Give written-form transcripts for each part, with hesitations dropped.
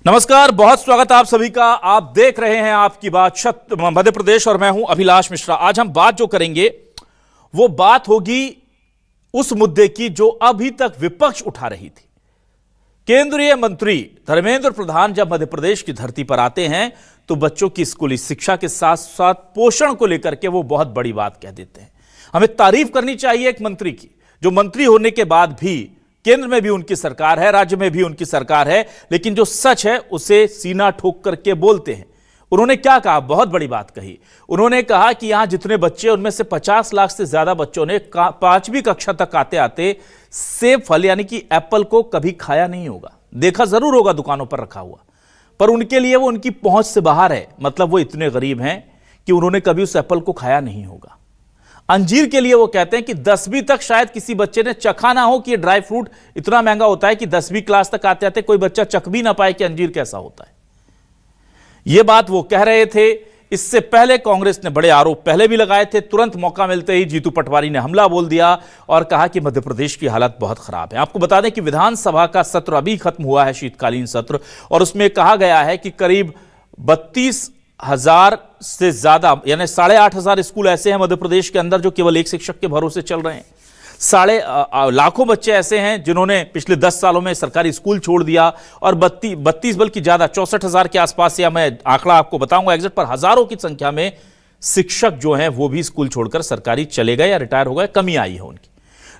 नमस्कार, बहुत स्वागत आप सभी का। आप देख रहे हैं आपकी बात मध्य प्रदेश और मैं हूं अभिलाष मिश्रा। आज हम बात जो करेंगे वो बात होगी उस मुद्दे की जो अभी तक विपक्ष उठा रही थी। केंद्रीय मंत्री धर्मेंद्र प्रधान जब मध्य प्रदेश की धरती पर आते हैं तो बच्चों की स्कूली शिक्षा के साथ साथ पोषण को लेकर के वो बहुत बड़ी बात कह देते हैं। हमें तारीफ करनी चाहिए एक मंत्री की, जो मंत्री होने के बाद भी केंद्र में भी उनकी सरकार है, राज्य में भी उनकी सरकार है, लेकिन जो सच है उसे सीना ठोक करके बोलते हैं। उन्होंने क्या कहा? बहुत बड़ी बात कही। उन्होंने कहा कि यहां जितने बच्चे, उनमें से 50 लाख से ज्यादा बच्चों ने 5वीं कक्षा तक आते आते सेब फल यानी कि एप्पल को कभी खाया नहीं होगा। देखा जरूर होगा दुकानों पर रखा हुआ, पर उनके लिए वो उनकी पहुंच से बाहर है। मतलब वो इतने गरीब हैं कि उन्होंने कभी उस एप्पल को खाया नहीं होगा। अंजीर के लिए वो कहते हैं कि 10वीं तक शायद किसी बच्चे ने चखा ना हो कि ये ड्राई फ्रूट इतना महंगा होता है कि 10वीं क्लास तक आते आते कोई बच्चा चख भी ना पाए कि अंजीर कैसा होता है। ये बात वो कह रहे थे। इससे पहले कांग्रेस ने बड़े आरोप पहले भी लगाए थे। तुरंत मौका मिलते ही जीतू पटवारी ने हमला बोल दिया और कहा कि मध्य प्रदेश की हालत बहुत खराब है। आपको बता दें कि विधानसभा का सत्र अभी खत्म हुआ है, शीतकालीन सत्र, और उसमें कहा गया है कि करीब 32,000 से ज्यादा यानी 8,500 स्कूल ऐसे हैं मध्य प्रदेश के अंदर जो केवल एक शिक्षक के भरोसे चल रहे हैं। लाखों बच्चे ऐसे हैं जिन्होंने पिछले 10 सालों में सरकारी स्कूल छोड़ दिया, और 32 बल्कि ज्यादा 64,000 के आसपास, या मैं आंकड़ा आपको बताऊंगा एग्जैक्ट, पर हजारों की संख्या में शिक्षक जो हैं वो भी स्कूल छोड़कर सरकारी चले गए या रिटायर हो गए, कमी आई है उनकी।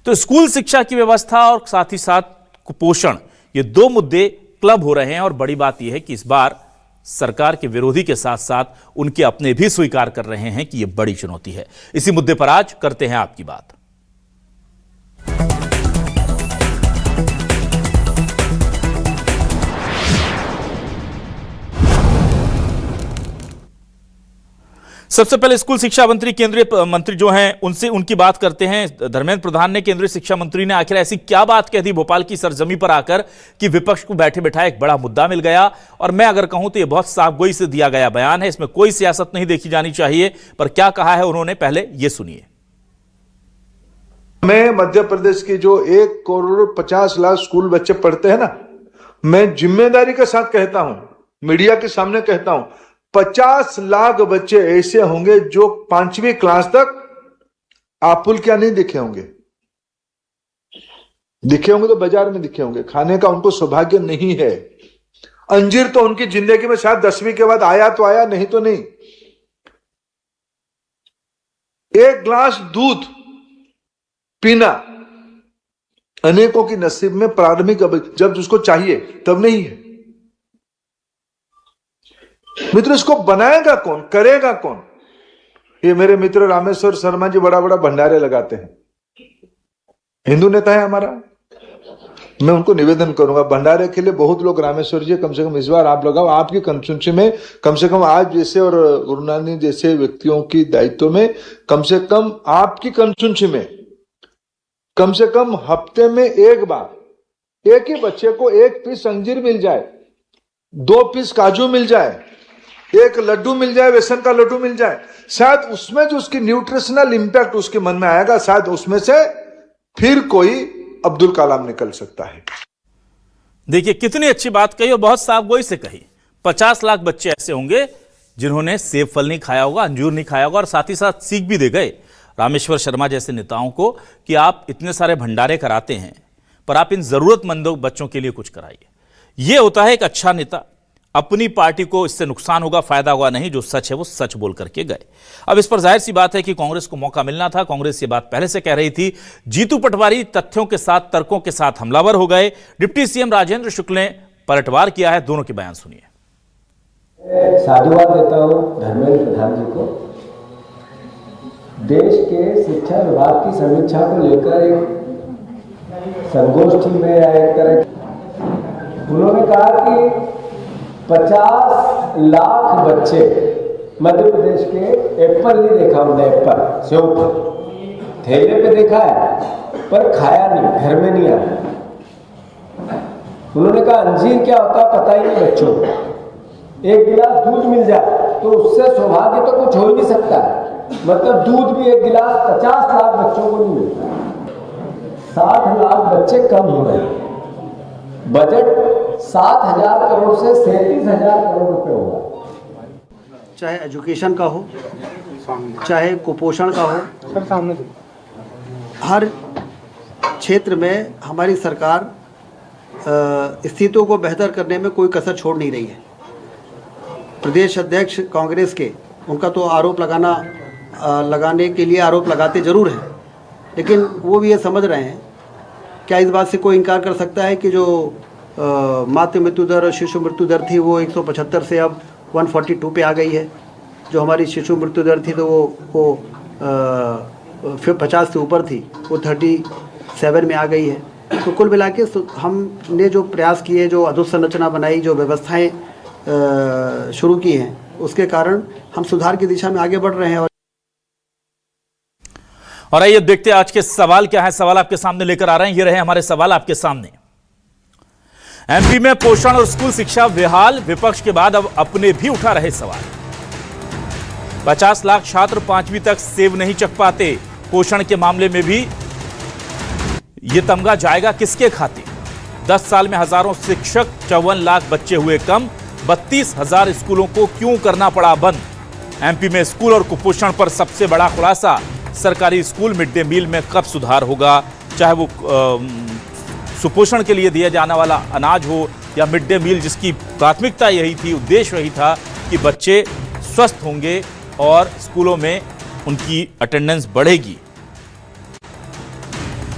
तो स्कूल शिक्षा की व्यवस्था और साथ ही साथ कुपोषण, ये दो मुद्दे क्लब हो रहे हैं। और बड़ी बात यह है कि इस बार सरकार के विरोधी के साथ साथ उनके अपने भी स्वीकार कर रहे हैं कि यह बड़ी चुनौती है। इसी मुद्दे पर आज करते हैं आपकी बात। सबसे पहले स्कूल शिक्षा मंत्री, केंद्रीय मंत्री जो हैं उनसे उनकी बात करते हैं। धर्मेंद्र प्रधान ने, केंद्रीय शिक्षा मंत्री ने आखिर ऐसी क्या बात कह दी भोपाल की सरजमी पर आकर कि विपक्ष को बैठे बैठाए एक बड़ा मुद्दा मिल गया। और मैं अगर कहूं तो यह बहुत साफगोई से दिया गया बयान है, इसमें कोई सियासत नहीं देखी जानी चाहिए। पर क्या कहा है उन्होंने, पहले यह सुनिए। मैं मध्य प्रदेश के जो 1,50,00,000 स्कूल बच्चे पढ़ते हैं ना, मैं जिम्मेदारी के साथ कहता हूं, मीडिया के सामने कहता हूं, 50 लाख बच्चे ऐसे होंगे जो 5वीं क्लास तक आपुल क्या नहीं दिखे होंगे। दिखे होंगे तो बाजार में दिखे होंगे, खाने का उनको सौभाग्य नहीं है। अंजीर तो उनकी जिंदगी में शायद 10वीं के बाद आया तो आया, नहीं तो नहीं। एक ग्लास दूध पीना अनेकों की नसीब में प्रारंभिक, जब उसको चाहिए तब नहीं है। मित्र, इसको बनाएगा कौन, करेगा कौन? ये मेरे मित्र रामेश्वर शर्मा जी बड़ा बड़ा भंडारे लगाते हैं, हिंदू नेता है हमारा। मैं उनको निवेदन करूंगा, भंडारे के लिए बहुत लोग, रामेश्वर जी कम से कम इस बार आप लगाओ। आपकी कंस्टिट्यूंसी में कम से कम आज जैसे और गुरु नानक जैसे व्यक्तियों की दायित्व में कम से कम आपकी कंस्टिट्यूंसी में कम से कम हफ्ते में एक बार एक ही बच्चे को 1 पीस अंजीर मिल जाए, 2 पीस काजू मिल जाए, 1 लड्डू मिल जाए, बेसन का लड्डू मिल जाए, शायद उसमें जो उसकी न्यूट्रिशनल इंपैक्ट उसके मन में आएगा, शायद उसमें से फिर कोई अब्दुल कलाम निकल सकता है। देखिए कितनी अच्छी बात कही और बहुत साफगोई से कही। 50 लाख बच्चे ऐसे होंगे जिन्होंने सेब फल नहीं खाया होगा, अंजूर नहीं खाया होगा, और साथ ही साथ सीख भी दे गए रामेश्वर शर्मा जैसे नेताओं को कि आप इतने सारे भंडारे कराते हैं पर आप इन जरूरतमंदों बच्चों के लिए कुछ कराइए। यह होता है एक अच्छा नेता। अपनी पार्टी को इससे नुकसान होगा, फायदा होगा नहीं, जो सच है वो सच बोल करके गए। अब इस पर जाहिर सी बात है कि कांग्रेस को मौका मिलना था। कांग्रेस ये बात पहले से कह रही थी। जीतू पटवारी तथ्यों के साथ, तर्कों के साथ हमलावर हो गए। डिप्टी सीएम राजेंद्र शुक्ल ने पलटवार किया है। दोनों के बयान सुनिए। साधुवाद देता हूं धर्मेंद्र प्रधान जी को। देश के शिक्षा विभाग की समीक्षा को लेकर एक संगोष्ठी में या एक तरह उन्होंने कहा कि 50 लाख बच्चे मध्य प्रदेश के, एप्पल नहीं देखा उन्होंने, एप्पल सेब थैले पे देखा है पर खाया नहीं, घर में नहीं आया। उन्होंने कहा अंजीर क्या होता है पता ही नहीं बच्चों को। 1 गिलास दूध मिल जाए तो उससे सौभाग्य तो कुछ हो ही नहीं सकता है। मतलब दूध भी 1 गिलास 50 लाख बच्चों को नहीं मिलता। 60 लाख बच्चे कम हो रहे हैं। बजट 7,000 करोड़ से 37,000 करोड़ रुपए हुआ। चाहे एजुकेशन का हो, चाहे कुपोषण का हो, हर क्षेत्र में हमारी सरकार स्थितियों को बेहतर करने में कोई कसर छोड़ नहीं रही है। प्रदेश अध्यक्ष कांग्रेस के, उनका तो आरोप लगाने के लिए आरोप लगाते ज़रूर हैं, लेकिन वो भी ये समझ रहे हैं, क्या इस बात से कोई इनकार कर सकता है कि जो मातृ मृत्यु दर और शिशु मृत्यु दर थी वो 175 से अब 142 पे आ गई है। जो हमारी शिशु मृत्यु दर थी तो वो 50 से ऊपर थी, वो 37 में आ गई है। तो कुल मिला के हमने जो प्रयास किए, जो अधोसंरचना बनाई, जो व्यवस्थाएं शुरू की हैं, उसके कारण हम सुधार की दिशा में आगे बढ़ रहे हैं। और आइए देखते हैं आज के सवाल क्या है। सवाल आपके सामने लेकर आ रहे हैं, ये रहे हमारे सवाल आपके सामने। एमपी में पोषण और स्कूल शिक्षा बेहाल, विपक्ष के बाद अब अपने भी उठा रहे सवाल। 50 लाख छात्र 5वीं तक सेब नहीं चख पाते, पोषण के मामले में भी ये तमगा जाएगा किसके खाते? 10 साल में हजारों शिक्षक, 54 लाख बच्चे हुए कम, 32,000 स्कूलों को क्यों करना पड़ा बंद? एमपी में स्कूल और कुपोषण पर सबसे बड़ा खुलासा, सरकारी स्कूल मिड डे मील में कब सुधार होगा? चाहे वो सुपोषण के लिए दिया जाने वाला अनाज हो या मिड डे मील, जिसकी प्राथमिकता यही थी, उद्देश्य यही था कि बच्चे स्वस्थ होंगे और स्कूलों में उनकी अटेंडेंस बढ़ेगी।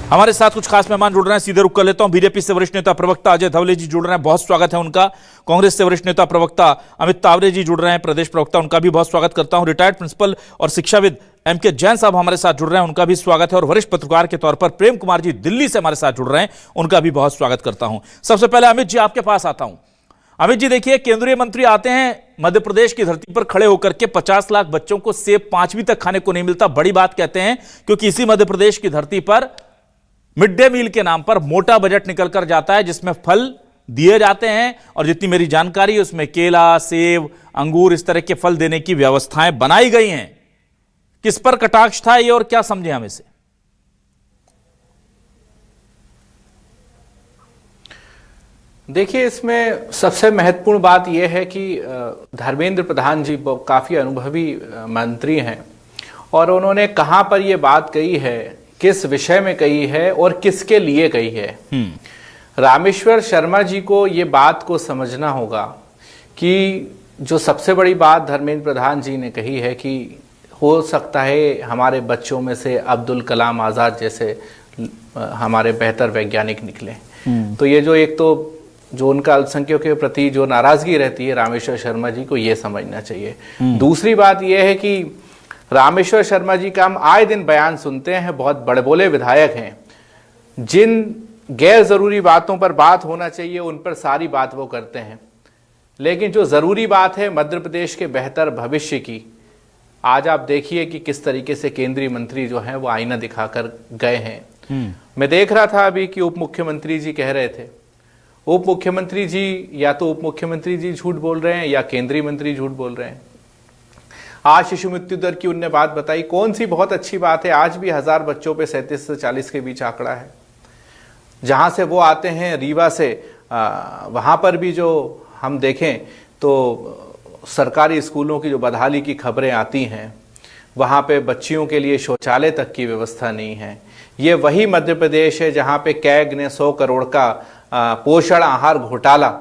हमारे साथ कुछ खास मेहमान जुड़ रहे हैं, सीधे रुक कर लेता हूं। बीजेपी से वरिष्ठ नेता प्रवक्ता अजय धवले जी जुड़ रहे हैं, बहुत स्वागत है उनका। कांग्रेस से वरिष्ठ नेता प्रवक्ता अमित तावरे जी जुड़ रहे हैं, प्रदेश प्रवक्ता, उनका भी बहुत स्वागत करता हूं। रिटायर्ड प्रिंसिपल और शिक्षाविद एमके जैन साहब हमारे साथ जुड़ रहे हैं, उनका भी स्वागत है। और वरिष्ठ पत्रकार के तौर पर प्रेम कुमार जी दिल्ली से हमारे साथ जुड़ रहे हैं, उनका भी बहुत स्वागत करता हूं। सबसे पहले अमित जी आपके पास आता हूं। अमित जी देखिए, केंद्रीय मंत्री आते हैं मध्य प्रदेश की धरती पर खड़े होकर के 50 लाख बच्चों को सेब 5वीं तक खाने को नहीं मिलता, बड़ी बात कहते हैं, क्योंकि इसी मध्य प्रदेश की धरती पर मिड डे मील के नाम पर मोटा बजट निकल कर जाता है, जिसमें फल दिए जाते हैं और जितनी मेरी जानकारी है उसमें केला, सेब, अंगूर, इस तरह के फल देने की व्यवस्थाएं बनाई गई हैं। किस पर कटाक्ष था ये और क्या समझे हम इसे? देखिए, इसमें सबसे महत्वपूर्ण बात यह है कि धर्मेंद्र प्रधान जी काफी अनुभवी मंत्री हैं और उन्होंने कहां पर यह बात कही है, किस विषय में कही है और किसके लिए कही है। रामेश्वर शर्मा जी को ये बात को समझना होगा कि जो सबसे बड़ी बात धर्मेंद्र प्रधान जी ने कही है कि हो सकता है हमारे बच्चों में से अब्दुल कलाम आज़ाद जैसे हमारे बेहतर वैज्ञानिक निकले। तो ये जो एक तो जो उनका अल्पसंख्यकों के प्रति जो नाराजगी रहती है रामेश्वर शर्मा जी को ये समझना चाहिए। दूसरी बात यह है कि रामेश्वर शर्मा जी का हम आए दिन बयान सुनते हैं, बहुत बड़े बोले विधायक हैं, जिन गैर जरूरी बातों पर बात होना चाहिए उन पर सारी बात वो करते हैं, लेकिन जो जरूरी बात है मध्य प्रदेश के बेहतर भविष्य की, आज आप देखिए कि किस तरीके से केंद्रीय मंत्री जो हैं वो आईना दिखाकर गए हैं। मैं देख रहा था अभी कि उप मुख्यमंत्री जी कह रहे थे, उप मुख्यमंत्री जी या तो उप मुख्यमंत्री जी झूठ बोल रहे हैं या केंद्रीय मंत्री झूठ बोल रहे हैं। आज शिशु मृत्यु दर की उनने बात बताई, कौन सी बहुत अच्छी बात है, आज भी 1000 बच्चों पे 37 से 40 के बीच आंकड़ा है। जहां से वो आते हैं रीवा से, वहां पर भी जो हम देखें तो सरकारी स्कूलों की जो बदहाली की खबरें आती हैं, वहां पे बच्चियों के लिए शौचालय तक की व्यवस्था नहीं है। ये वही मध्य प्रदेश है जहां पे कैग ने 100 करोड़ का पोषण आहार घोटाला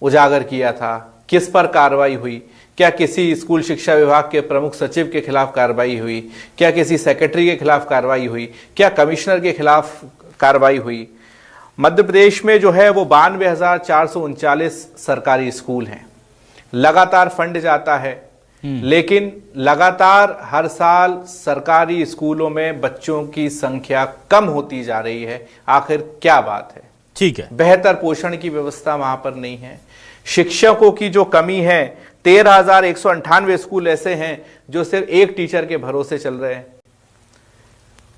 उजागर किया था। किस पर कार्रवाई हुई? क्या किसी स्कूल शिक्षा विभाग के प्रमुख सचिव के खिलाफ कार्रवाई हुई? क्या किसी सेक्रेटरी के खिलाफ कार्रवाई हुई? क्या कमिश्नर के खिलाफ कार्रवाई हुई? मध्य प्रदेश में जो है वो 92,439 सरकारी स्कूल हैं, लगातार फंड जाता है, लेकिन लगातार हर साल सरकारी स्कूलों में बच्चों की संख्या कम होती जा रही है। आखिर क्या बात है? ठीक है, बेहतर पोषण की व्यवस्था वहां पर नहीं है, शिक्षकों की जो कमी है, 13,198 स्कूल ऐसे हैं जो सिर्फ एक टीचर के भरोसे चल रहे हैं।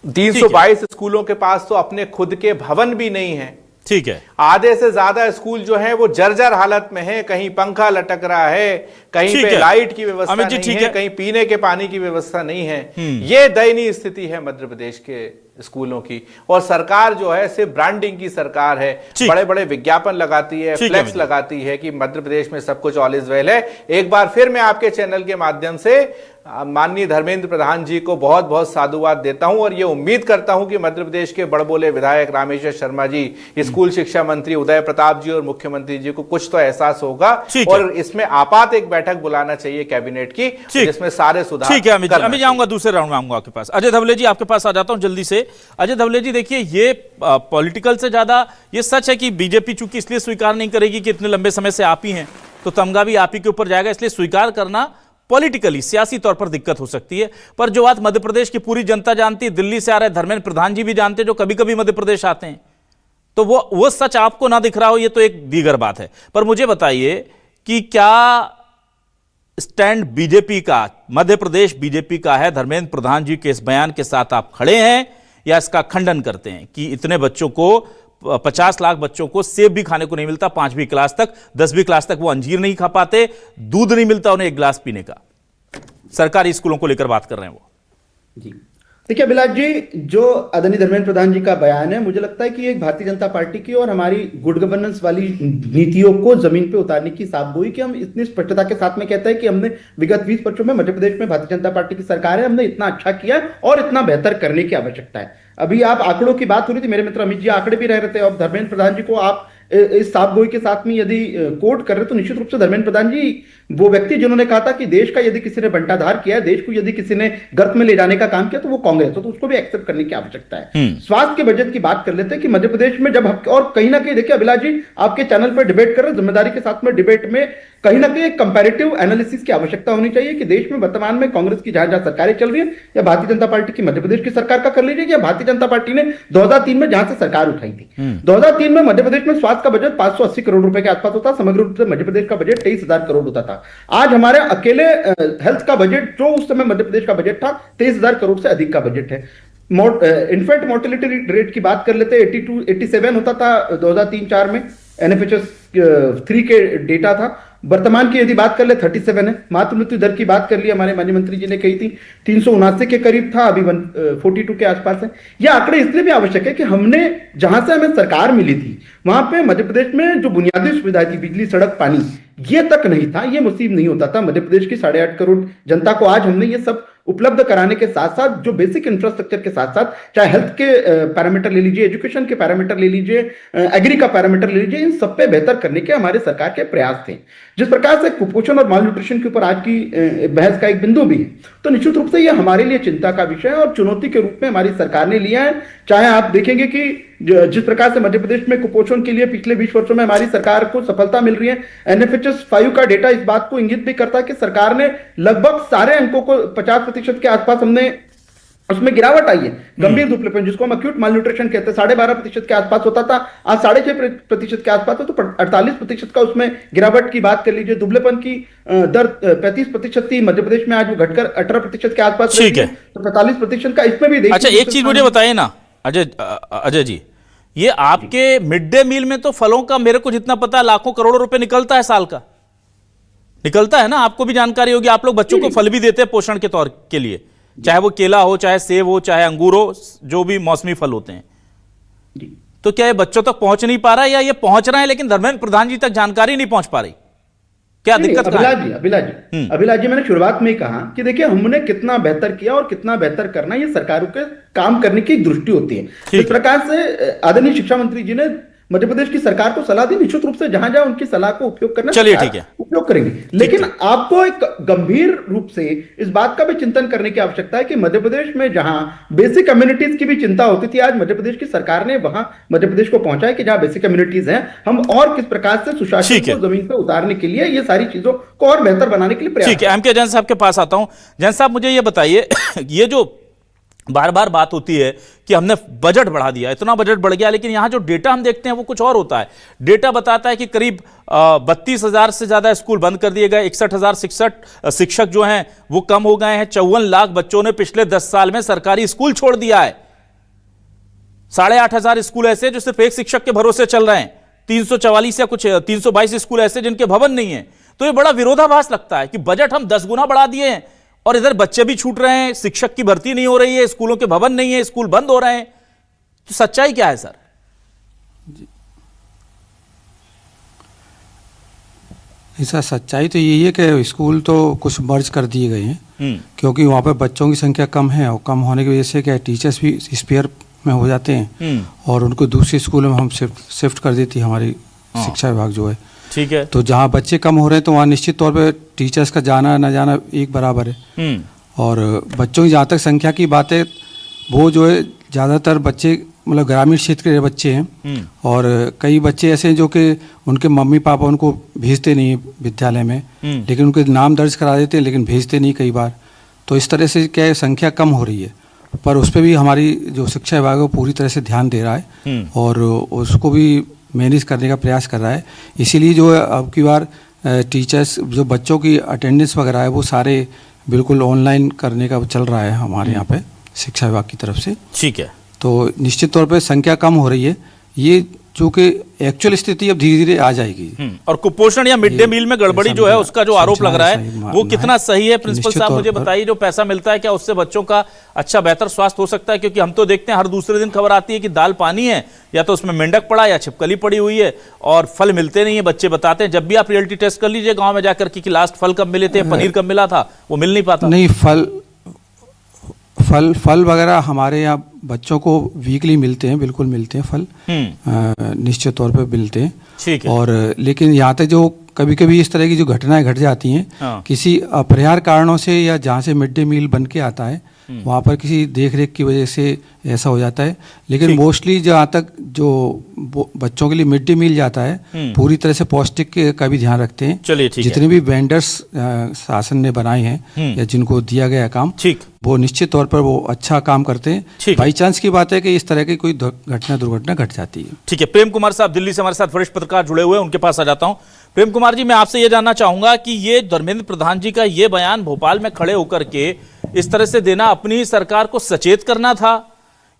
322 स्कूलों के पास तो अपने खुद के भवन भी नहीं है। ठीक है, आधे से ज्यादा स्कूल जो है वो जर्जर हालत में है, कहीं पंखा लटक रहा है, कहीं ठीक पे है। लाइट की व्यवस्था अमित जी, नहीं ठीक है, है। कहीं पीने के पानी की व्यवस्था नहीं है। ये दयनीय स्थिति है मध्य प्रदेश के स्कूलों की। और सरकार जो है सिर्फ ब्रांडिंग की सरकार है, ठीक। बड़े बड़े विज्ञापन लगाती है, ठीक है फ्लेक्स अमित जी। लगाती है कि मध्य प्रदेश में सब कुछ ऑल इज वेल है। एक बार फिर मैं आपके चैनल के माध्यम से माननीय धर्मेंद्र प्रधान जी को बहुत बहुत साधुवाद देता हूं और ये उम्मीद करता हूं कि मध्य प्रदेश के बड़बोले विधायक रामेश्वर शर्मा जी, स्कूल शिक्षा मंत्री उदय प्रताप जी और मुख्यमंत्री जी को कुछ तो एहसास होगा ठीक है। और इसमें आपात एक बैठक बुलाना चाहिए कैबिनेट की, ठीक। जिसमें सारे सुधार ठीक है अमित जी, करना अमित जी आऊंगा दूसरे राउंड में आऊंगा आपके पास। अजय धवले जी आपके पास आ जाता हूं जल्दी से। अजय धवले जी देखिए, ये पॉलिटिकल से ज्यादा ये सच है कि बीजेपी चूंकि इसलिए स्वीकार नहीं करेगी कि इतने लंबे समय से आप ही हैं, तो तमगा भी आप ही के ऊपर जाएगा, इसलिए स्वीकार करना पॉलिटिकली सियासी तौर पर दिक्कत हो सकती है। पर जो बात मध्य प्रदेश की पूरी जनता जानती है, दिल्ली से आ रहे धर्मेंद्र प्रधान जी भी जानते हैं, जो कभी कभी मध्य प्रदेश आते हैं, तो वो सच आपको ना दिख रहा हो, ये तो एक दीगर बात है। पर मुझे बताइए कि क्या स्टैंड बीजेपी का, मध्य प्रदेश बीजेपी का है धर्मेंद्र प्रधान जी के इस बयान के साथ आप खड़े हैं या इसका खंडन करते हैं कि इतने बच्चों को, 50 लाख बच्चों को सेब भी खाने को नहीं मिलता 5वीं क्लास तक, 10वीं क्लास तक वो अंजीर नहीं खा पाते, दूध नहीं मिलता उन्हें एक गिलास पीने का। सरकारी स्कूलों को लेकर बात कर रहे हैं वो। जी देखिए अभिलाष जी, जो आदरणीय धर्मेंद्र प्रधान जी का बयान है, मुझे लगता है कि एक भारतीय जनता पार्टी की और हमारी गुड गवर्नेंस वाली नीतियों को जमीन पे उतारने की साफ गोई कि हम इतनी स्पष्टता के साथ में कहते हैं कि हमने विगत 20 वर्षों में मध्य प्रदेश में भारतीय जनता पार्टी की सरकार है, हमने इतना अच्छा किया और इतना बेहतर करने की आवश्यकता है। अभी आप आंकड़ों की बात हो रही थी, मेरे मित्र अमित जी आंकड़े भी रह रहे थे, और धर्मेंद्र प्रधान जी को आप इस साफ गोई के साथ में यदि कोट कर रहे तो निश्चित रूप से धर्मेंद्र प्रधान जी वो व्यक्ति जिन्होंने कहा था कि देश का यदि किसी ने बंटाधार किया है, देश को यदि किसी ने गर्त में ले जाने का काम किया तो वो कांग्रेस हो, तो उसको भी एक्सेप्ट करने की आवश्यकता है। स्वास्थ्य के बजट की बात कर लेते हैं कि मध्य प्रदेश में जब और कहीं ना कहीं देखिए अभिलाष जी, आपके चैनल पर डिबेट कर रहे, जिम्मेदारी के साथ में डिबेट में कहीं ना कहीं एक कंपैरेटिव एनालिसिस की आवश्यकता होनी चाहिए कि देश में वर्तमान में कांग्रेस की जहां सरकारें चल रही है, या भारतीय जनता पार्टी की मध्य प्रदेश की सरकार का कर लीजिए, या भारतीय जनता पार्टी ने 2003 में जहां से सरकार उठाई थी। 2003 में मध्य प्रदेश में स्वास्थ्य का बजट 580 करोड़ रुपए के आसपास होता, समग्र रूप से मध्य प्रदेश का बजट 23,000 करोड़ होता था। आज हमारे अकेले हेल्थ का बजट जो उस समय मध्य प्रदेश का बजट था 23,000 करोड़ से अधिक का बजट है। इन्फेंट मोर्टेलिटी रेट की बात कर लेते, 87 होता था 2003-4 में, NFHS 3 के डेटा था। वर्तमान की यदि बात कर ले 37 है। मातृ मृत्यु दर की बात कर ली, हमारे माननीय मंत्री जी ने कही थी 379 के करीब था, अभी 142 के आसपास है। ये आंकड़े इसलिए भी आवश्यक है कि हमने जहां से हमें सरकार मिली थी वहां पे मध्य प्रदेश में जो बुनियादी सुविधा थी, बिजली, सड़क, पानी, ये तक नहीं था, ये मुसीब नहीं होता था। मध्य प्रदेश की 8.5 करोड़ जनता को आज हमने ये सब उपलब्ध कराने के साथ साथ जो बेसिक इंफ्रास्ट्रक्चर के साथ साथ, चाहे हेल्थ के पैरामीटर ले लीजिए, एजुकेशन के पैरामीटर ले लीजिए, एग्री का पैरामीटर ले लीजिए, इन सब पे बेहतर करने के हमारे सरकार के प्रयास थे। जिस प्रकार से कुपोषण और माल न्यूट्रिशन के ऊपर आज की बहस का एक बिंदु भी है, तो निश्चित रूप से यह हमारे लिए चिंता का विषय है और चुनौती के रूप में हमारी सरकार ने लिया है। चाहे आप देखेंगे कि जिस प्रकार से मध्य प्रदेश में कुपोषण के लिए पिछले 20 वर्षों में हमारी सरकार को सफलता मिल रही है, NFHS 5 का डेटा इस बात को इंगित भी करता है कि सरकार ने लगभग सारे अंकों को 50% के आसपास हमने उसमें गिरावट आई है। गंभीर दुबलेपन जिसको हम अक्यूट माल न्यूट्रिशन कहते हैं 12.5% के आसपास होता था, आज 6.5% के आसपास है, तो 48% का उसमें गिरावट की बात कर लीजिए। दुबलेपन की दर 35% थी मध्य प्रदेश में, आज वो घटकर 18% के आसपास ठीक है, तो 45% का इसमें भी। अच्छा एक चीज मुझे बताइए ना अजय जी, ये आपके मिड डे मील में तो फलों का मेरे को जितना पता है लाखों करोड़ों रुपए निकलता है, साल का निकलता है ना, आपको भी जानकारी होगी। आप लोग बच्चों को फल भी देते हैं पोषण के तौर के लिए, चाहे वो केला हो, चाहे सेब हो, चाहे अंगूर हो, जो भी मौसमी फल होते हैं। तो क्या ये बच्चों तक पहुंच नहीं पा रहा है, या ये पहुंच रहा है लेकिन धर्मेंद्र प्रधान जी तक जानकारी नहीं पहुंच पा रही? क्या दिक्कत अभिलाष जी मैंने शुरुआत में ही कहा कि देखिए हमने कितना बेहतर किया और कितना बेहतर करना, ये सरकारों के काम करने की एक दृष्टि होती है। इस प्रकार से आदरणीय शिक्षा मंत्री जी ने मध्य प्रदेश की सरकार को सलाह दी, निश्चित रूप से जहां जहां उनकी सलाह को उपयोग करना, चलिए ठीक है, उपयोग करेंगे। लेकिन आपको एक गंभीर रूप से इस बात का भी चिंतन करने की आवश्यकता है कि मध्य प्रदेश में जहां बेसिक कम्युनिटीज की भी चिंता होती थी, आज मध्य प्रदेश की सरकार ने वहां मध्य प्रदेश को पहुंचा है कि जहां बेसिक कम्युनिटीज हैं, हम और किस प्रकार से सुशासन को जमीन पर उतारने के लिए, ये सारी चीजों को और बेहतर बनाने के लिए प्रयास। ठीक है, एम के जैन साहब के पास आता हूं। जैन साहब मुझे ये बताइए, ये जो बार बार बात होती है कि हमने बजट बढ़ा दिया, इतना बजट बढ़ गया, लेकिन यहां जो डेटा हम देखते हैं वो कुछ और होता है। डेटा बताता है कि करीब 32,000 से ज्यादा स्कूल बंद कर दिए गए, 61,000 शिक्षक जो हैं वो कम हो गए हैं, 54 लाख बच्चों ने पिछले 10 साल में सरकारी स्कूल छोड़ दिया है, 8,500 स्कूल ऐसे जो सिर्फ एक शिक्षक के भरोसे चल रहे हैं, 344 या कुछ 322 स्कूल ऐसे जिनके भवन नहीं है। तो ये बड़ा विरोधाभास लगता है कि बजट हम 10 गुना बढ़ा दिए हैं और इधर बच्चे भी छूट रहे हैं, शिक्षक की भर्ती नहीं हो रही है, स्कूलों के भवन नहीं है, स्कूल बंद हो रहे हैं। तो सच्चाई क्या है सर? ऐसा सच्चाई तो यही है कि स्कूल तो कुछ मर्ज कर दिए गए हैं, क्योंकि वहाँ पे बच्चों की संख्या कम है और कम होने की वजह से क्या टीचर्स भी स्पेयर में हो जाते हैं और उनको दूसरे स्कूलों में हम शिफ्ट कर देती है हमारी शिक्षा विभाग जो है। ठीक है। तो जहाँ बच्चे कम हो रहे हैं तो वहाँ निश्चित तौर पे टीचर्स का जाना न जाना एक बराबर है। और बच्चों की जहाँ तक संख्या की बात है, वो जो है ज़्यादातर बच्चे मतलब ग्रामीण क्षेत्र के बच्चे हैं और कई बच्चे ऐसे हैं जो कि उनके मम्मी पापा उनको भेजते नहीं विद्यालय में, लेकिन उनके नाम दर्ज करा देते हैं लेकिन भेजते नहीं कई बार। तो इस तरह से क्या है, संख्या कम हो रही है, पर उस पर भी हमारी जो शिक्षा विभाग है वो पूरी तरह से ध्यान दे रहा है और उसको भी मैनेज करने का प्रयास कर रहा है। इसीलिए जो है अब की बार टीचर्स जो बच्चों की अटेंडेंस वगैरह है वो सारे बिल्कुल ऑनलाइन करने का चल रहा है हमारे यहाँ पे शिक्षा विभाग की तरफ से। ठीक है। तो निश्चित तौर पे संख्या कम हो रही है, ये जो कि एक्चुअल स्थिति अब धीरे धीरे आ जाएगी। और कुपोषण या मिड डे मील में गड़बड़ी जो है उसका जो आरोप लग रहा है वो कितना सही है? प्रिंसिपल साहब मुझे बताइए, जो पैसा मिलता है क्या उससे बच्चों का अच्छा बेहतर स्वास्थ्य हो सकता है? क्योंकि हम तो देखते हैं हर दूसरे दिन खबर आती है कि दाल पानी है, या तो उसमें मेंढक पड़ा या छिपकली पड़ी हुई है और फल मिलते नहीं है। बच्चे बताते हैं, जब भी आप रियलिटी टेस्ट कर लीजिए गाँव में जाकर कि लास्ट फल कब मिले थे, पनीर कब मिला था, वो मिल नहीं पाता। नहीं, फल वगैरह हमारे यहाँ बच्चों को वीकली मिलते हैं, बिल्कुल मिलते हैं फल, निश्चित तौर पे मिलते हैं। ठीक है। और लेकिन यहाँ तक जो कभी कभी इस तरह की जो घटनाएं घट जाती हैं किसी अपरिहार्य कारणों से, या जहाँ से मिड डे मील बन के आता है वहाँ पर किसी देख रेख की वजह से ऐसा हो जाता है। लेकिन मोस्टली जहाँ तक जो बच्चों के लिए मिड डे मील जाता है पूरी तरह से पौष्टिक का भी ध्यान रखते हैं। चलिए, ठीक है। जितने भी वेंडर्स शासन ने बनाए हैं या जिनको दिया गया काम, ठीक, वो निश्चित तौर पर वो अच्छा काम करते हैं। बाई चांस की बात है कि इस तरह की कोई दुर्घटना घट जाती है। ठीक है। प्रेम कुमार साहब दिल्ली से हमारे साथ वरिष्ठ पत्रकार जुड़े हुए हैं, उनके पास आ जाता हूं। प्रेम कुमार जी, मैं आपसे ये जानना चाहूंगा कि ये धर्मेंद्र प्रधान जी का ये बयान भोपाल में खड़े होकर के इस तरह से देना अपनी सरकार को सचेत करना था,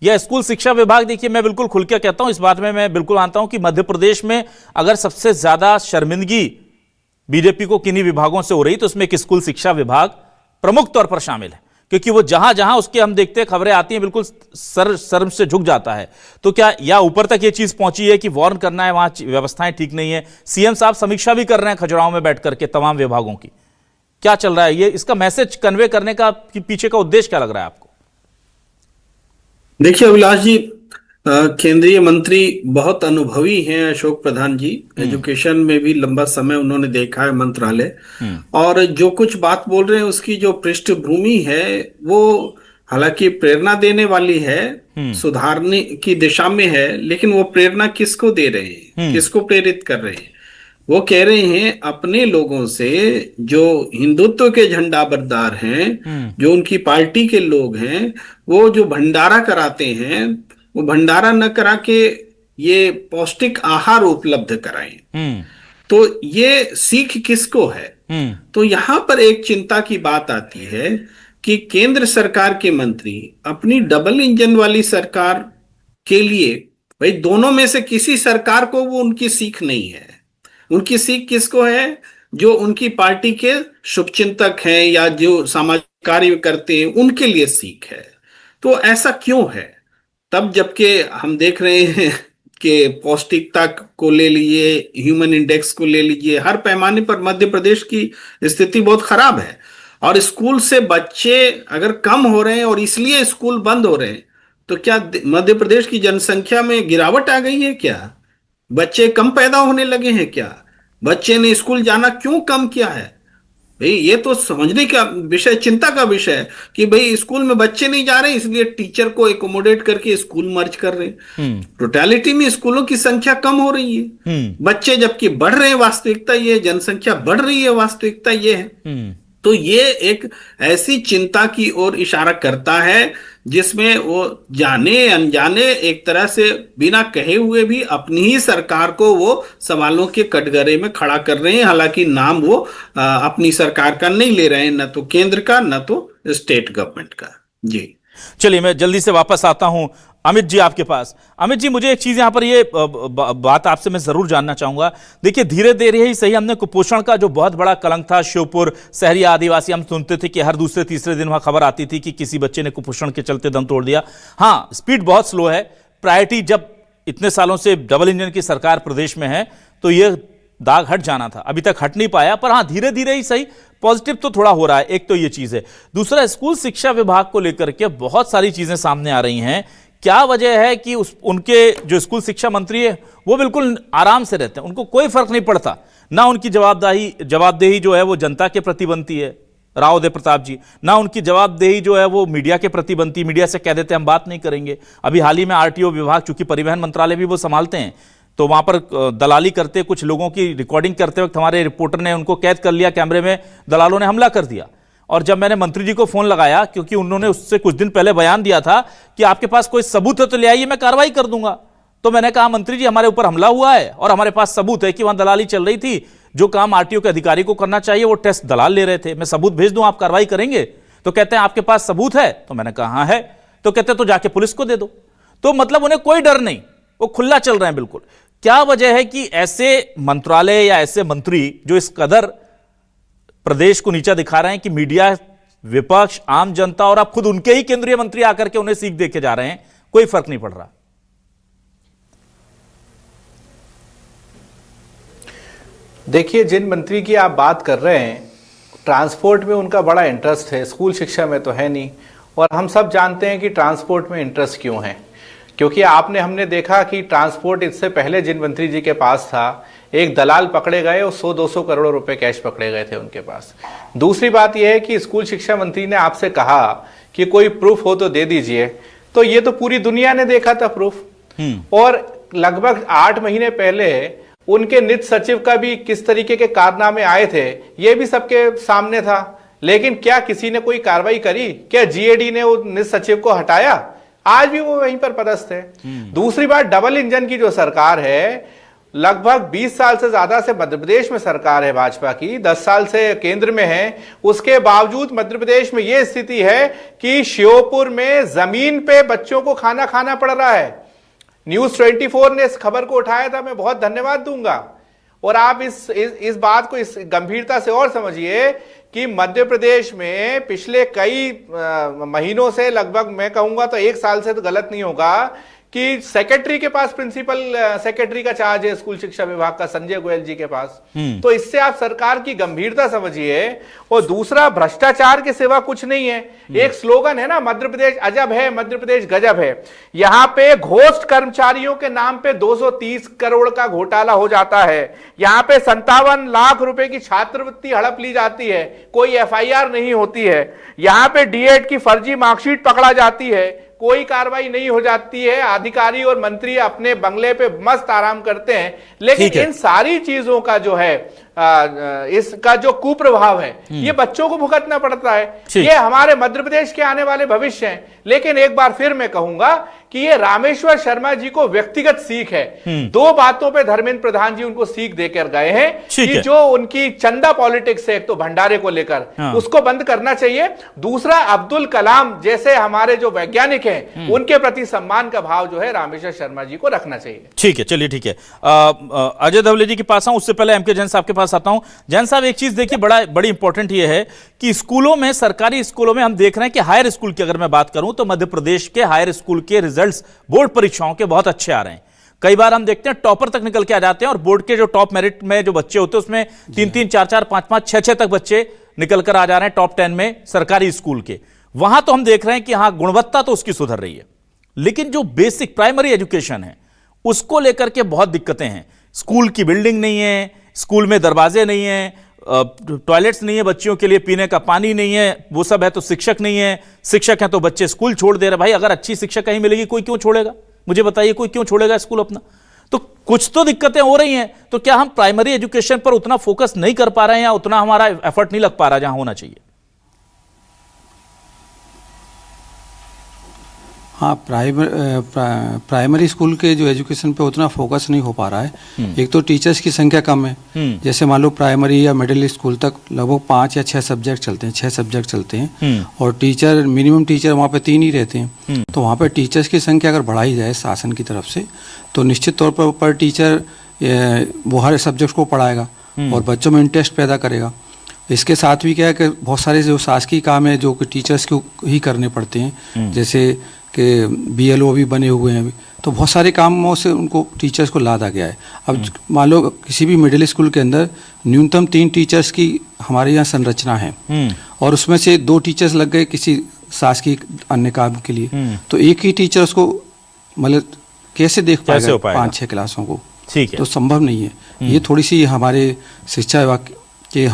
या स्कूल शिक्षा विभाग? देखिए, मैं बिल्कुल खुल के कहता हूं, इस बात में मैं बिल्कुल मानता हूं कि मध्य प्रदेश में अगर सबसे ज्यादा शर्मिंदगी बीजेपी को किन्हीं विभागों से हो रही तो उसमें एक स्कूल शिक्षा विभाग प्रमुख तौर पर शामिल है, क्योंकि वो जहां जहां उसके हम देखते हैं खबरें आती हैं बिल्कुल शर्म से झुक जाता है। तो क्या या ऊपर तक ये चीज पहुंची है कि वार्न करना है, वहां व्यवस्थाएं ठीक नहीं है? सीएम साहब समीक्षा भी कर रहे हैं खजुराहो में बैठ करके तमाम विभागों की। क्या चल रहा है? ये इसका मैसेज कन्वे करने का पीछे का उद्देश्य क्या लग रहा है आपको? देखिए अभिलाष जी, केंद्रीय मंत्री बहुत अनुभवी हैं अशोक प्रधान जी। एजुकेशन में भी लंबा समय उन्होंने देखा है मंत्रालय, और जो कुछ बात बोल रहे हैं उसकी जो पृष्ठभूमि है वो हालांकि प्रेरणा देने वाली है, सुधारने की दिशा में है, लेकिन वो प्रेरणा किसको दे रहे हैं, किसको प्रेरित कर रहे हैं? वो कह रहे हैं अपने लोगों से जो हिंदुत्व के झंडा बरदार हैं, जो उनकी पार्टी के लोग हैं, वो जो भंडारा कराते हैं वो भंडारा न करा के ये पौष्टिक आहार उपलब्ध कराएं। तो ये सीख किसको है? तो यहां पर एक चिंता की बात आती है कि केंद्र सरकार के मंत्री अपनी डबल इंजन वाली सरकार के लिए, भाई दोनों में से किसी सरकार को वो उनकी सीख नहीं है। उनकी सीख किसको है? जो उनकी पार्टी के शुभचिंतक हैं या जो सामाजिक कार्य करते हैं उनके लिए सीख है। तो ऐसा क्यों है? तब जबकि हम देख रहे हैं कि पौष्टिकता को ले लीजिए, ह्यूमन इंडेक्स को ले लीजिए, हर पैमाने पर मध्य प्रदेश की स्थिति बहुत खराब है। और स्कूल से बच्चे अगर कम हो रहे हैं और इसलिए स्कूल बंद हो रहे हैं, तो क्या मध्य प्रदेश की जनसंख्या में गिरावट आ गई है? क्या बच्चे कम पैदा होने लगे हैं? क्या बच्चे ने स्कूल जाना क्यों कम किया है? भाई ये तो समझने का विषय, चिंता का विषय है कि भाई स्कूल में बच्चे नहीं जा रहे इसलिए टीचर को एकोमोडेट करके स्कूल मर्ज कर रहे हैं। टोटलिटी में स्कूलों की संख्या कम हो रही है, बच्चे जबकि बढ़ रहे हैं, वास्तविकता ये, जनसंख्या बढ़ रही है, वास्तविकता ये है। तो ये एक ऐसी चिंता की ओर इशारा करता है जिसमें वो जाने अनजाने एक तरह से बिना कहे हुए भी अपनी ही सरकार को वो सवालों के कटघरे में खड़ा कर रहे हैं। हालांकि नाम वो अपनी सरकार का नहीं ले रहे हैं, न तो केंद्र का न तो स्टेट गवर्नमेंट का। जी चलिए, मैं जल्दी से वापस आता हूं अमित जी आपके पास। अमित जी, मुझे एक चीज यहां पर ये बात आपसे मैं जरूर जानना चाहूंगा। देखिए, धीरे धीरे ही सही, हमने कुपोषण का जो बहुत बड़ा कलंक था, श्योपुर शहरी आदिवासी, हम सुनते थे कि हर दूसरे तीसरे दिन वहां खबर आती थी कि किसी बच्चे ने कुपोषण के चलते दम तोड़ दिया। हाँ, स्पीड बहुत स्लो है। प्रायोरिटी जब इतने सालों से डबल इंजन की सरकार प्रदेश में है तो ये दाग हट जाना था, अभी तक हट नहीं पाया। पर हाँ, धीरे धीरे ही सही, पॉजिटिव तो थोड़ा हो रहा है। एक तो ये चीज है। दूसरा, स्कूल शिक्षा विभाग को लेकर के बहुत सारी चीजें सामने आ रही हैं। क्या वजह है कि उनके जो स्कूल शिक्षा मंत्री है वो बिल्कुल आराम से रहते हैं, उनको कोई फर्क नहीं पड़ता, ना उनकी जवाबदेही जो है वो जनता के प्रति बनती है, राव उदय प्रताप जी, ना उनकी जवाबदेही जो है वो मीडिया के प्रति बनती, मीडिया से कह देते हैं हम बात नहीं करेंगे। अभी हाल ही में आरटीओ विभाग, चूंकि परिवहन मंत्रालय भी वो संभालते हैं, तो वहां पर दलाली करते कुछ लोगों की रिकॉर्डिंग करते वक्त हमारे रिपोर्टर ने उनको कैद कर लिया कैमरे में, दलालों ने हमला कर दिया। और जब मैंने मंत्री जी को फोन लगाया, क्योंकि उन्होंने उससे कुछ दिन पहले बयान दिया था कि आपके पास कोई सबूत है तो ले आइए, मैं कार्रवाई कर दूंगा, तो मैंने कहा मंत्री जी हमारे ऊपर हमला हुआ है और हमारे पास सबूत है कि वहां दलाली चल रही थी, जो काम आरटीओ के अधिकारी को करना चाहिए वो टेस्ट दलाल ले रहे थे, मैं सबूत भेज दूं, आप कार्रवाई करेंगे? तो कहते हैं आपके पास सबूत है? तो मैंने कहा हाँ है। तो कहते तो जाके पुलिस को दे दो। तो मतलब उन्हें कोई डर नहीं, वो खुला चल रहे हैं बिल्कुल। क्या वजह है कि ऐसे मंत्रालय या ऐसे मंत्री जो इस कदर प्रदेश को नीचा दिखा रहे हैं कि मीडिया, विपक्ष, आम जनता और अब खुद उनके ही केंद्रीय मंत्री आकर के उन्हें सीख देके जा रहे हैं, कोई फर्क नहीं पड़ रहा? देखिए, जिन मंत्री की आप बात कर रहे हैं, ट्रांसपोर्ट में उनका बड़ा इंटरेस्ट है, स्कूल शिक्षा में तो है नहीं। और हम सब जानते हैं कि ट्रांसपोर्ट में इंटरेस्ट क्यों है, क्योंकि हमने देखा कि ट्रांसपोर्ट इससे पहले जिन मंत्री जी के पास था, एक दलाल पकड़े गए और 100-200 करोड़ रुपए कैश पकड़े गए थे उनके पास। दूसरी बात यह है कि स्कूल शिक्षा मंत्री ने आपसे कहा कि कोई प्रूफ हो तो दे दीजिए, तो ये तो पूरी दुनिया ने देखा था प्रूफ। और लगभग 8 महीने पहले उनके नित सचिव का भी किस तरीके के कारनामे आए थे, ये भी सबके सामने था। लेकिन क्या किसी ने कोई कार्रवाई करी? क्या जीएडी ने उस नित सचिव को हटाया? आज भी वो वहीं पर पदस्थ है। दूसरी बात, डबल इंजन की जो सरकार है, लगभग 20 साल से ज्यादा से मध्य प्रदेश में सरकार है भाजपा की, 10 साल से केंद्र में है, उसके बावजूद मध्य प्रदेश में यह स्थिति है कि श्योपुर में जमीन पे बच्चों को खाना खाना पड़ रहा है। न्यूज 24 ने इस खबर को उठाया था, मैं बहुत धन्यवाद दूंगा। और आप इस बात को इस गंभीरता से और समझिए कि मध्य प्रदेश में पिछले कई महीनों से, लगभग मैं कहूंगा तो 1 साल से, तो गलत नहीं होगा, कि सेक्रेटरी के पास, प्रिंसिपल सेक्रेटरी का चार्ज है स्कूल शिक्षा विभाग का, संजय गोयल जी के पास। तो इससे आप सरकार की गंभीरता समझिए। और दूसरा, भ्रष्टाचार के सिवा कुछ नहीं है। एक स्लोगन है ना, मध्य प्रदेश अजब है, मध्य प्रदेश गजब है। यहां पे घोस्ट कर्मचारियों के नाम पे 230 करोड़ का घोटाला हो जाता है। यहां पे 57 लाख रुपए की छात्रवृत्ति हड़प ली जाती है, कोई एफआईआर नहीं होती है। यहां पे डीएड की फर्जी मार्कशीट पकड़ा जाती है, कोई कार्रवाई नहीं हो जाती है। अधिकारी और मंत्री अपने बंगले पे मस्त आराम करते हैं। लेकिन इन सारी चीजों का जो है, इसका जो कुप्रभाव है, ये बच्चों को भुगतना पड़ता है। ये हमारे मध्य प्रदेश के आने वाले भविष्य हैं। लेकिन एक बार फिर मैं कहूंगा कि ये रामेश्वर शर्मा जी को व्यक्तिगत सीख है। 2 बातों पे धर्मेंद्र प्रधान जी उनको सीख देकर गए हैं कि जो उनकी चंदा पॉलिटिक्स है, एक तो भंडारे को लेकर, उसको बंद करना चाहिए। दूसरा, अब्दुल कलाम जैसे हमारे जो वैज्ञानिक हैं, उनके प्रति सम्मान का भाव जो है रामेश्वर शर्मा जी को रखना चाहिए। ठीक है, चलिए ठीक है। अजय धवले जी के पास आऊं, उससे पहले एमके जैन साहब के पास आता हूं। जैन साहब, एक चीज देखिए, बड़ी इंपॉर्टेंट ये है कि स्कूलों में, सरकारी स्कूलों में हम देख रहे हैं कि हायर स्कूल की अगर मैं बात करूं तो मध्य प्रदेश के हायर स्कूल के रिजल्ट्स बोर्ड परीक्षाओं के बहुत अच्छे आ रहे हैं। कई बार हम देखते हैं टॉपर तक निकल के आ जाते हैं, और बोर्ड के जो टॉप मेरिट में जो बच्चे होते हैं उसमें 3-3, 4-4, 5-5, 6-6 तक बच्चे निकल कर आ जा रहे हैं टॉप 10 में सरकारी स्कूल के। वहां तो हम देख रहे हैं कि हां, गुणवत्ता तो उसकी सुधर रही है, लेकिन जो बेसिक प्राइमरी एजुकेशन है उसको लेकर के बहुत दिक्कतें हैं। स्कूल की बिल्डिंग नहीं है, स्कूल में दरवाजे नहीं है, टॉयलेट्स नहीं है, बच्चियों के लिए पीने का पानी नहीं है, वो सब है तो शिक्षक नहीं है, शिक्षक हैं तो बच्चे स्कूल छोड़ दे रहे। भाई, अगर अच्छी शिक्षा कहीं मिलेगी, कोई क्यों छोड़ेगा? मुझे बताइए, कोई क्यों छोड़ेगा स्कूल अपना? तो कुछ तो दिक्कतें हो रही हैं। तो क्या हम प्राइमरी एजुकेशन पर उतना फोकस नहीं कर पा रहे हैं, या उतना हमारा एफर्ट नहीं लग पा रहा जहां होना चाहिए? हाँ, प्राइमरी स्कूल के जो एजुकेशन पे उतना फोकस नहीं हो पा रहा है। एक तो टीचर्स की संख्या कम है। जैसे मान लो प्राइमरी या मिडिल स्कूल तक लगभग 5 या 6 सब्जेक्ट चलते हैं, 6 सब्जेक्ट चलते हैं, और टीचर मिनिमम टीचर वहाँ पे 3 ही रहते हैं। तो वहाँ पे टीचर्स की संख्या अगर बढ़ाई जाए शासन की तरफ से, तो निश्चित तौर पर टीचर वो हर सब्जेक्ट को पढ़ाएगा और बच्चों में इंटरेस्ट पैदा करेगा। इसके साथ भी क्या है कि बहुत सारे जो शासकीय काम है जो कि टीचर्स को ही करने पड़ते हैं, जैसे कि BLO भी बने हुए हैं अभी, तो बहुत सारे कामों से उनको टीचर्स को लादा गया है। अब मान लो किसी भी मिडिल स्कूल के अंदर न्यूनतम 3 टीचर्स की हमारे यहाँ संरचना है, और उसमें से 2 टीचर्स लग गए किसी शासकीय अन्य काम के लिए, तो एक ही टीचर उसको मतलब कैसे देख पाएगा 5-6 क्लासों को? ठीक है, तो संभव नहीं है। ये थोड़ी सी हमारे शिक्षा विभाग के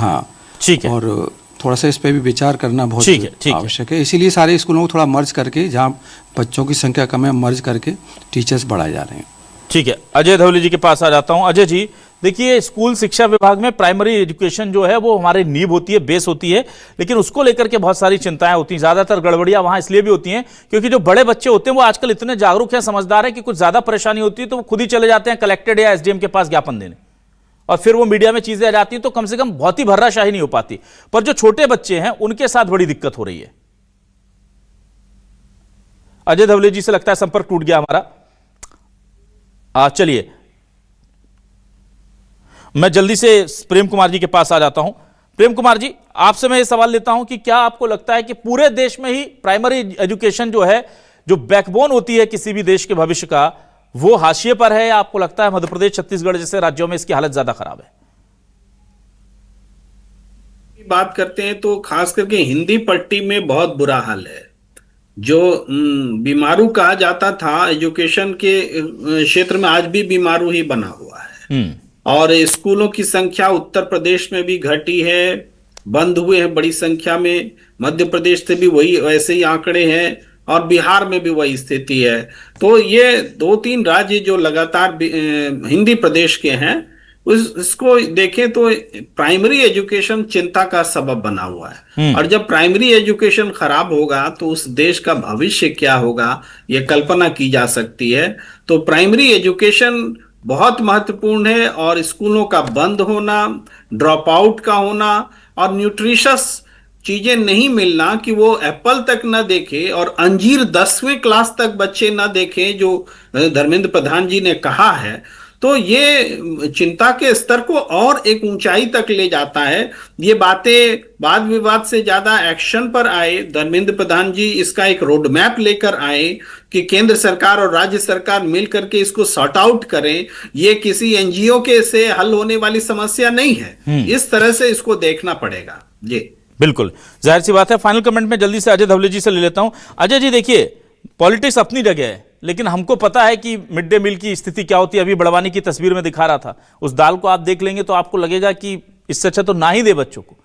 ठीक है, और थोड़ा सा इस पे भी विचार करना बहुत आवश्यक है। इसीलिए सारे स्कूलों को थोड़ा मर्ज करके, जहाँ बच्चों की संख्या कम है, मर्ज करके टीचर्स बढ़ाए जा रहे हैं। ठीक है, अजय धवले जी के पास आ जाता हूं। अजय जी, देखिए स्कूल शिक्षा विभाग में प्राइमरी एजुकेशन जो है वो हमारी नींव होती है, बेस होती है, लेकिन उसको लेकर के बहुत सारी चिंताएं होती हैं। ज्यादातर गड़बड़ियां वहां इसलिए भी होती हैं क्योंकि जो बड़े बच्चे होते हैं वो आजकल इतने जागरूक हैं, समझदार हैं कि कुछ ज्यादा परेशानी होती है तो वो खुद ही चले जाते हैं कलेक्टेड या SDM के पास ज्ञापन देने, और फिर वो मीडिया में चीजें आ जाती हैं तो कम से कम बहुत ही भर्राशाही नहीं हो पाती। पर जो छोटे बच्चे हैं उनके साथ बड़ी दिक्कत हो रही है। अजय धवले जी से लगता है संपर्क टूट गया हमारा। चलिए मैं जल्दी से प्रेम कुमार जी के पास आ जाता हूं। प्रेम कुमार जी, आपसे मैं ये सवाल लेता हूं कि क्या आपको लगता है कि पूरे देश में ही प्राइमरी एजुकेशन जो है, जो बैकबोन होती है किसी भी देश के भविष्य का, वो हाशिए पर है, या आपको लगता है मध्य प्रदेश, छत्तीसगढ़ जैसे राज्यों में इसकी हालत ज्यादा खराब है? बात करते हैं तो खास करके हिंदी पट्टी में बहुत बुरा हाल है। जो बीमारू कहा जाता था एजुकेशन के क्षेत्र में, आज भी बीमारू ही बना हुआ है। और स्कूलों की संख्या उत्तर प्रदेश में भी घटी है, बंद हुए हैं बड़ी संख्या में। मध्य प्रदेश से भी वही वैसे ही आंकड़े हैं, और बिहार में भी वही स्थिति है। तो ये 2-3 राज्य जो लगातार हिंदी प्रदेश के हैं, इसको देखें तो प्राइमरी एजुकेशन चिंता का सबब बना हुआ है। और जब प्राइमरी एजुकेशन खराब होगा तो उस देश का भविष्य क्या होगा, ये कल्पना की जा सकती है। तो प्राइमरी एजुकेशन बहुत महत्वपूर्ण है, और स्कूलों का बंद होना, ड्रॉप आउट का होना, और न्यूट्रिशस चीजें नहीं मिलना कि वो एप्पल तक न देखे और अंजीर 10वीं क्लास तक बच्चे न देखें, जो धर्मेंद्र प्रधान जी ने कहा है, तो ये चिंता के स्तर को और एक ऊंचाई तक ले जाता है। ये बातें वाद विवाद से ज्यादा एक्शन पर आए। धर्मेंद्र प्रधान जी इसका एक रोड मैप लेकर आए कि केंद्र सरकार और राज्य सरकार मिलकर के इसको सॉर्ट आउट करें। ये किसी NGO के से हल होने वाली समस्या नहीं है, इस तरह से इसको देखना पड़ेगा। जी बिल्कुल, जाहिर सी बात है। फाइनल कमेंट में जल्दी से अजय धवले जी से ले लेता हूं। अजय जी, देखिए पॉलिटिक्स अपनी जगह है, लेकिन हमको पता है कि मिड डे मील की स्थिति क्या होती है। अभी बड़वानी की तस्वीर में दिखा रहा था, उस दाल को आप देख लेंगे तो आपको लगेगा कि इससे अच्छा तो ना ही दे बच्चों को।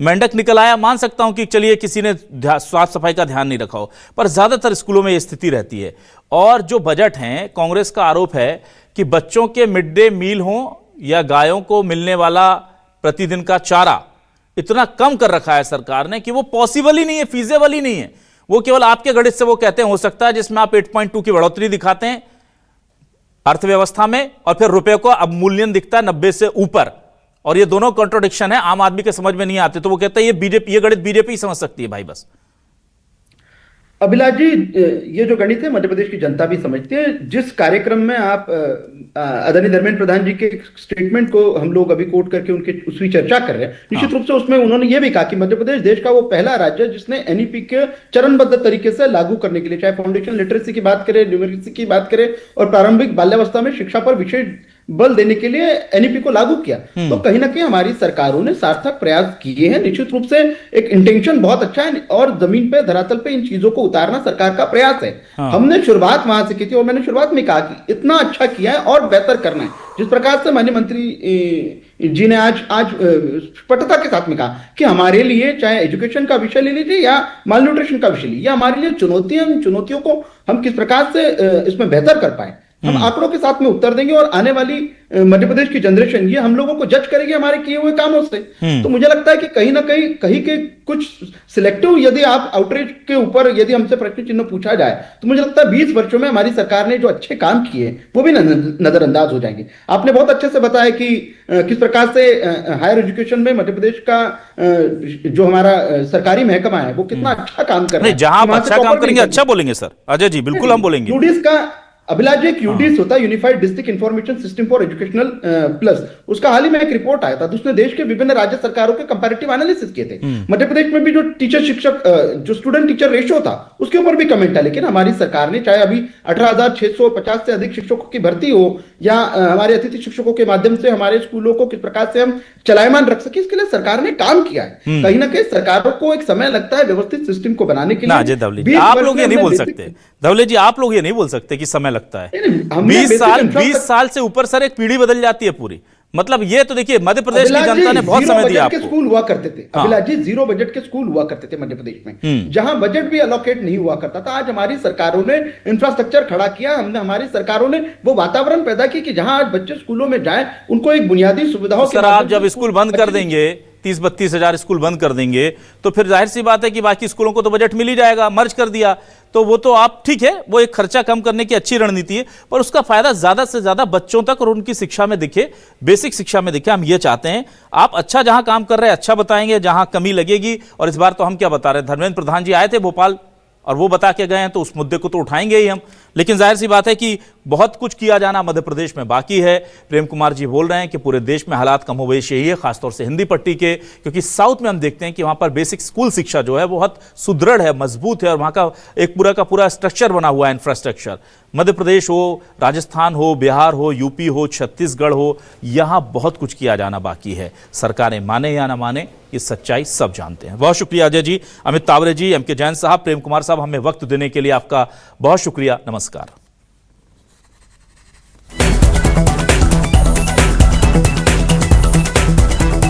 मेंढक निकल आया, मान सकता हूं कि चलिए किसी ने स्वास्थ्य सफाई का ध्यान नहीं रखा हो, पर ज्यादातर स्कूलों में यह स्थिति रहती है। और जो बजट है, कांग्रेस का आरोप है कि बच्चों के मिड डे मील हो या गायों को मिलने वाला प्रतिदिन का चारा इतना कम कर रखा है सरकार ने कि वो पॉसिबल ही नहीं है, फीजेबल ही नहीं है। वो केवल आपके गणित से वो कहते हैं हो सकता है, जिसमें आप 8.2 की बढ़ोतरी दिखाते हैं अर्थव्यवस्था में, और फिर रुपए को अवमूल्यन दिखता है 90 से ऊपर, और ये दोनों कॉन्ट्रोडिक्शन है, आम आदमी के समझ में नहीं आते। तो वो कहता है ये बीजेपी, ये गणित बीजेपी ही समझ सकती है भाई बस। अभिलाष जी, ये जो गणित है मध्य प्रदेश की जनता भी समझती है। जिस कार्यक्रम में आप आदरणीय धर्मेंद्र प्रधान जी के स्टेटमेंट को हम लोग अभी कोट करके उनके उसकी चर्चा कर रहे हैं, निश्चित रूप से उसमें उन्होंने ये भी कहा कि मध्य प्रदेश देश का वो पहला राज्य है जिसने NEP के चरणबद्ध तरीके से लागू करने के लिए, चाहे फाउंडेशन लिटरेसी की बात करें, न्यूमेरिसी की बात करें, और प्रारंभिक बाल्यावस्था में शिक्षा पर विशेष बल देने के लिए NEP को लागू किया। तो कहीं ना कहीं हमारी सरकारों ने सार्थक प्रयास किए हैं। निश्चित रूप से एक इंटेंशन बहुत अच्छा है, और जमीन पे, धरातल पे इन चीजों को उतारना सरकार का प्रयास है। हमने शुरुआत वहां से की थी, और मैंने शुरुआत में कहा कि इतना अच्छा किया है और बेहतर करना है। जिस प्रकार से माननीय मंत्री जी ने आज स्पष्टता के साथ में कहा कि हमारे लिए चाहे एजुकेशन का विषय ले लीजिए या माल न्यूट्रिशन का विषय लीजिए, हमारे लिए चुनौतियां, उन चुनौतियों को हम किस प्रकार से इसमें बेहतर कर पाए, हम आंकड़ों के साथ में उत्तर देंगे और आने वाली मध्य प्रदेश की जनरेशन ये हम लोगों को जज करेगी हमारे किए हुए कामों से। तो मुझे लगता है कि कहीं ना कहीं के कुछ सिलेक्टिव यदि आप आउटरीच के ऊपर यदि हमसे प्रश्न चिन्ह पूछा जाए तो मुझे लगता है 20 वर्षों में हमारी सरकार ने जो अच्छे काम किए वो भी नजरअंदाज हो जाएंगे। आपने बहुत अच्छे से बताया कि किस प्रकार से हायर एजुकेशन में मध्य प्रदेश का जो हमारा सरकारी महकमा है वो कितना अच्छा काम कर रहा है। जहां आप अच्छा काम करेंगे अच्छा बोलेंगे सर अजय जी, बिल्कुल हम बोलेंगे। यूडीएस का अभिलाष जी, एक यूडीएस होता है, unified district information system for educational plus, उसका हाल ही में एक रिपोर्ट आया था तो उसने देश के विभिन्न राज्य सरकारों के कंपैरेटिव एनालिसिस किए थे। मध्य प्रदेश में भी जो टीचर शिक्षक जो स्टूडेंट टीचर रेशियो था उसके ऊपर भी कमेंट है, लेकिन हमारी सरकार ने चाहे अभी 18,650 से अधिक शिक्षकों की भर्ती हो या हमारे अतिथि शिक्षकों के माध्यम से हमारे स्कूलों को किस प्रकार से हम चलायमान रख सके इसके लिए सरकार ने काम किया है। कहीं ना कहीं सरकारों को एक समय लगता है व्यवस्थित सिस्टम को बनाने के लिए। अजय धवले जी, आप लोग ये नहीं बोल सकते, धवले जी आप लोग ये नहीं बोल सकते कि समय लगता है। 20 साल से ऊपर सर एक पीढ़ी बदल जाती है पूरी, मतलब ये तो देखिए मध्य प्रदेश की जनता ने बहुत समय दिया आपको। स्कूल हुआ करते थे अभिलाष जी, 0 बजट के स्कूल हुआ करते थे मध्य प्रदेश में, जहां बजट भी अलोकेट नहीं हुआ करता था। आज हमारी सरकारों ने इंफ्रास्ट्रक्चर खड़ा किया, हमने हमारी सरकारों ने वो वातावरण पैदा किया कि जहां आज बच्चे स्कूलों में जाएं उनको एक बुनियादी सुविधाओं सर आप जब स्कूल बंद कर देंगे 30-32 हजार स्कूल बंद कर देंगे तो फिर जाहिर सी बात है कि बाकी स्कूलों को तो बजट मिल ही जाएगा। मर्ज कर दिया तो वो तो आप ठीक है, वो एक खर्चा कम करने की अच्छी रणनीति है, पर उसका फायदा ज्यादा से ज्यादा बच्चों तक और उनकी शिक्षा में दिखे, बेसिक शिक्षा में दिखे। हम ये चाहते हैं आप अच्छा जहां काम कर रहे हैं अच्छा बताएंगे, जहां कमी लगेगी। और इस बार तो हम क्या बता रहे हैं, धर्मेंद्र प्रधान जी आए थे भोपाल और वो बता के गए हैं तो उस मुद्दे को तो उठाएंगे ही हम, लेकिन जाहिर सी बात है कि बहुत कुछ किया जाना मध्य प्रदेश में बाकी है। प्रेम कुमार जी बोल रहे हैं कि पूरे देश में हालात कमोबेश यही है, खासतौर से हिंदी पट्टी के, क्योंकि साउथ में हम देखते हैं कि वहां पर बेसिक स्कूल शिक्षा जो है बहुत सुदृढ़ है, मजबूत है और वहां का एक पूरा का पूरा स्ट्रक्चर बना हुआ है, इंफ्रास्ट्रक्चर। मध्य प्रदेश हो, राजस्थान हो, बिहार हो, यूपी हो, छत्तीसगढ़ हो, यहां बहुत कुछ किया जाना बाकी है। सरकारें माने या ना माने ये सच्चाई सब जानते हैं। बहुत शुक्रिया अजय जी, अमित तावरे जी, एम के जैन साहब, प्रेम कुमार साहब, हमें वक्त देने के लिए आपका बहुत शुक्रिया। नमस्कार।